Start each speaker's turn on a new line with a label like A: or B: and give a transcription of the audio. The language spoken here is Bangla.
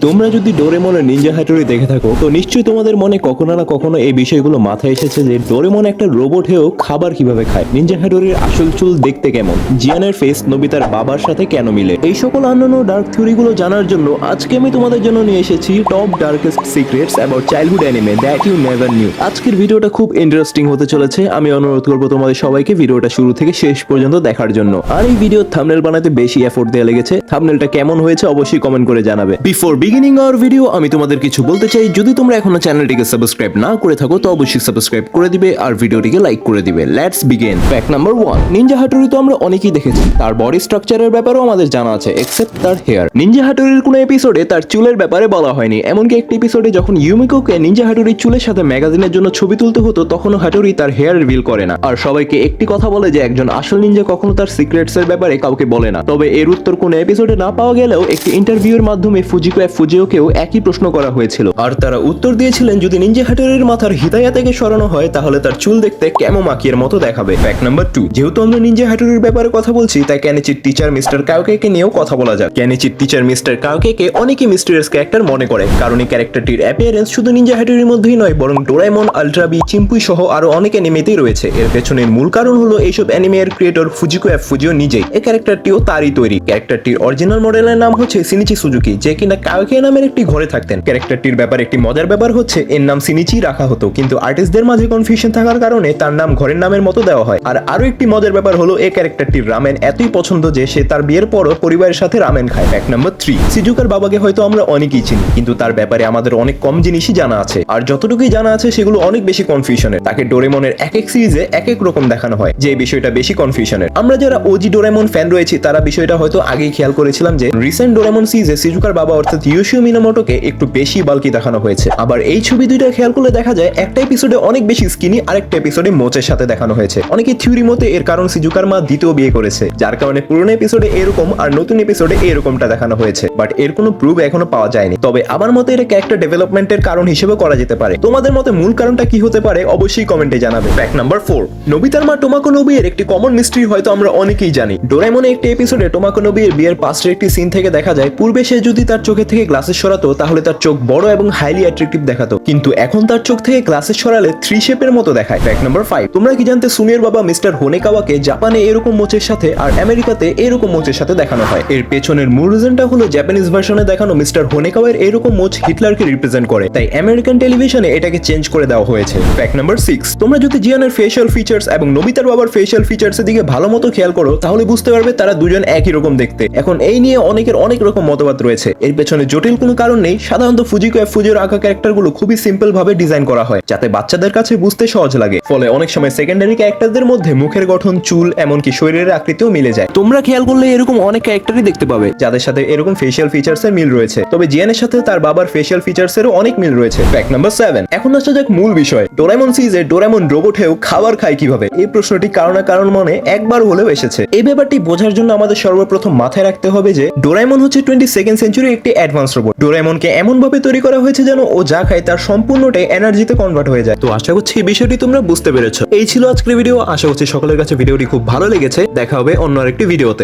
A: তোমরা যদি ডোরেমনের নিনজা হাতুড়ি দেখে থাকো তো নিশ্চয়ই তোমাদের মনে কখনো না কখনো এই বিষয়গুলো মাথায় এসেছে যে ডোরেমন একটা রোবট হয়েও খাবার কিভাবে খায়, নিনজা হাতুড়ির আসল চুল দেখতে কেমন, জিয়ানের ফেস নোবিতার বাবার সাথে কেন মিলে। এই সকল অন্যান্য ডার্ক থিওরিগুলো জানার জন্য আজকে আমি তোমাদের জন্য নিয়ে এসেছি top darkest secrets about childhood anime that you never knew. আজকের ভিডিওটা খুব ইন্টারেস্টিং হতে চলেছে। আমি অনুরোধ করবো তোমাদের সবাইকে ভিডিওটা শুরু থেকে শেষ পর্যন্ত দেখার জন্য। আর এই ভিডিওর থাম্বনেল বানাতে বেশি এফোর্ট দেওয়া লেগেছে। থাম্বনেলটা কেমন হয়েছে অবশ্যই কমেন্ট করে জানাবে। বিফোর বিগিনিং আওয়ার ভিডিও আমি তোমাদের কিছু বলতে চাই, যদি তোমরা এখনো চ্যানেলটিকে সাবস্ক্রাইব না করে থাকো তো অবশ্যই সাবস্ক্রাইব করে দিবে আর ভিডিওটিকে লাইক করে দিবে। Let's begin. Fact number 1, Ninja হাতুড়ি তো আমরা অনেকেই দেখেছি, তার বডি স্ট্রাকচারের ব্যাপারেও আমাদের জানা আছে এক্সেপ্ট তার হেয়ার। নিনজা হাতুড়ির কোনো এপিসোডে তার চুলের ব্যাপারে বলা হয়নি। এমনকি একটি এপিসোডে যখন ইউমিকোকে নিনজা হাতুড়ির চুলের সাথে ম্যাগাজিনের জন্য ছবি তুলতে হতো তখনও হাতুড়ি তার হেয়ার রিভিল করে না। আর সবাইকে একটি কথা বলে যে একজন আসল নিনজা কখনো তার সিক্রেটস এর ব্যাপারে কাউকে বলে না। তবে এর উত্তর কোনো এপিসোডে না পাওয়া গেলেও একটি ইন্টারভিউয়ের মাধ্যমে ফুজিকো এফ ফুজিওকেও একই প্রশ্ন করা হয়েছিল আর তারা উত্তর দিয়েছিলেন যদি নিনজা হাতুড়ির মাথার হিতায়া থেকে সরানো হয় তাহলে তার চুল দেখতে কেমো মাকির মতো দেখাবে। ফ্যাক্ট নাম্বার 2, যেহেতু আমরা নিনজা হাতুড়ির ব্যাপারে কথা বলছি তাই কেনিচির টিচার মিস্টার কাওকেকে নিয়েও কথা বলা যাক। কেনিচির টিচার মিস্টার কাওকেকে অনেকেই মিস্টেরিয়াস ক্যারেক্টার মনে করে, কারণ এই ক্যারেক্টারটির অ্যাপিয়ারেন্স শুধু নিনজা হাতুড়ির মধ্যেই নয় বরং ডোরাএমন, আল্ট্রাবি, চিম্পুই সহ আরো অনেক অ্যানিমেতেই রয়েছে। এর পেছনের মূল কারণ হলো এইসব অ্যানিমের ক্রিয়েটর ফুজিকো এফ ফুজিও নিজেই। এই ক্যারেক্টারটিও তারই তৈরি। ক্যারেক্টারটির অরিজিনাল মডেলের নাম হচ্ছে সিনিচি সুজুকি, যে কিনা কাওকে নামের একটি ঘরে থাকতেন। ক্যারেক্টারটির ব্যাপারে একটি মজার ব্যাপার হচ্ছে এর নাম সিনিচি রাখা হতো, কিন্তু আর্টিস্টদের মাঝে কনফিউশন থাকার কারণে তার নাম ঘরের নামের মতো দেওয়া হয়। আর আরো একটি মজার ব্যাপার হলো এই ক্যারেক্টারটির রামেন এতই পছন্দ যে সে তার বিয়ের পরও পরিবারের সাথে রামেন খায়। ফ্যাক্ট নাম্বার 3, সিজুকার বাবাকে হয়তো আমরা অনেকেই চিনি, কিন্তু তার ব্যাপারে আমাদের অনেক কম জিনিসই জানা আছে। আর যতটুকুই জানা আছে সেগুলো অনেক বেশি কনফিউশনের। তাকে ডোরেমনের এক এক সিরিজে এক এক রকম দেখানো হয়, যে বিষয়টা বেশি কনফিউশনের। আমরা যারা ওজি ডোরেমন ফ্যান রয়েছি তারা বিষয়টা হয়তো আগেই খেয়াল করেছিলাম যে রিসেন্ট ডোরেমন সিরিজে সিজুকার বাবা অর্থাৎ ইয়োশিও মিনামোটোকে একটু বেশি বালকি দেখানো হয়েছে। আবার এই ছবি দুইটা খেয়াল করলে দেখা যায় একটা এপিসোডে অনেক বেশি স্কিনি, আরেকটা এপিসোডে মোচের সাথে দেখানো হয়েছে। অনেকে থিওরি মতে এর কারণ সিজুকার মা দ্বিতীয় বিয়ে করেছে, যার কারণে পুরনো এপিসোডে এরকম আর নতুন এপিসোডে এরকমটা দেখানো হয়েছে। বাট এর কোনো প্রুফ এখনো পাওয়া যায়নি। তবে আমার মতে এটা ক্যারেক্টার ডেভেলপমেন্টের কারণ হিসেবে করা যেতে পারে। তোমাদের মতে মূল কারণটা কি হতে পারে অবশ্যই কমেন্টে জানাবে। ফ্যাক্ট নাম্বার 4, নোবিতার মা টোমাকো নোবি এর একটি কমন মিস্ট্রি হয়তো আমরা অনেকেই জানি। ডোরাএমনে একটি এপিসোডে টোমাকো নোবি এর বিয়ের পাস্টের একটি সিন থেকে দেখা যায় পূর্বে সে যদি তার চোখে থেকে গ্লাসেস সরাতো তাহলে তার চোখ বড় এবং হাইলি অ্যাট্রাকটিভ দেখাতো, কিন্তু এখন তার চোখ থেকে গ্লাসেস সরালে 3 শেপের মতো দেখায়। ফ্যাক্ট নাম্বার 5, তোমরা কি জানতে সুনির বাবা মিস্টার হোনেকাওয়াকে জাপানে এরকম মোচের সাথে আর আমেরিকাতে এরকম মোচের সাথে দেখানো হয়? এর পেছনের মূল রিজনটা হলো জাপানিজ ভার্সনে দেখানো মিস্টার হোনেকাওয়ার এরকম মোচ হিটলারকে রিপ্রেজেন্ট করে, তাই আমেরিকান টেলিভিশনে এটাকে চেঞ্জ করে দেওয়া হয়েছে। ফ্যাক্ট নাম্বার 6, তোমরা যদি জিয়ানের ফেশিয়াল ফিচার্স এবং নোবিতার বাবার ফেশিয়াল ফিচার্স এর দিকে ভালো মতো খেয়াল করো তাহলে বুঝতে পারবে তারা দুজন একই রকম দেখতে। এখন এই নিয়ে অনেকের অনেক রকম মতবাদ রয়েছে। এর পেছনে জটিল কোনো কারণ নেই। সাধারণত ফুজিকো এফ ফুজিওর আঁকা ক্যারেক্টারগুলো খুবই সিম্পল ভাবে ডিজাইন করা হয় যাতে বাচ্চাদের কাছে বুঝতে সহজ লাগে। ফলে অনেক সময় সেকেন্ডারি ক্যারেক্টারদের মধ্যে মুখের গঠন, চুল, এমনকি শরীরের আকৃতিও মিলে যায়। তোমরা খেয়াল করলে এরকম অনেক ক্যারেক্টারই দেখতে পাবে যাদের সাথে এরকম ফেশিয়াল ফিচার্স এর মিল রয়েছে। তবে জিয়ানের সাথে তার বাবার ফেশিয়াল ফিচার্স এরও অনেক মিল রয়েছে। ফ্যাক্ট নাম্বার 7, এখন আসা যাক মূল বিষয়। ডোরাএমন সিরিজে ডোরাএমন রোবট হয়েও খাবার খায় কিভাবে? এই প্রশ্নটি কারণ না কারণ মনে একবার হলেও এসেছে। এই ব্যাপারটি বোঝার জন্য আমাদের সর্বপ্রথম মাথায় রাখতে হবে যে ডোরাএমন হচ্ছে 22nd সেঞ্চুরি একটি অ্যাডভান্স রোবট। ডোরাএমনকে এমন ভাবে তৈরি করা হয়েছে যেন ও যা খায় তার সম্পূর্ণটাই এনার্জিতে কনভার্ট হয়ে যায়। তো আশা করছি এই বিষয়টি তোমরা বুঝতে পেরেছো। এই ছিল আজকের ভিডিও। আশা করছি সকলের কাছে ভিডিওটি খুব ভালো লেগেছে। দেখা হবে অন্য আরেকটি ভিডিওতে।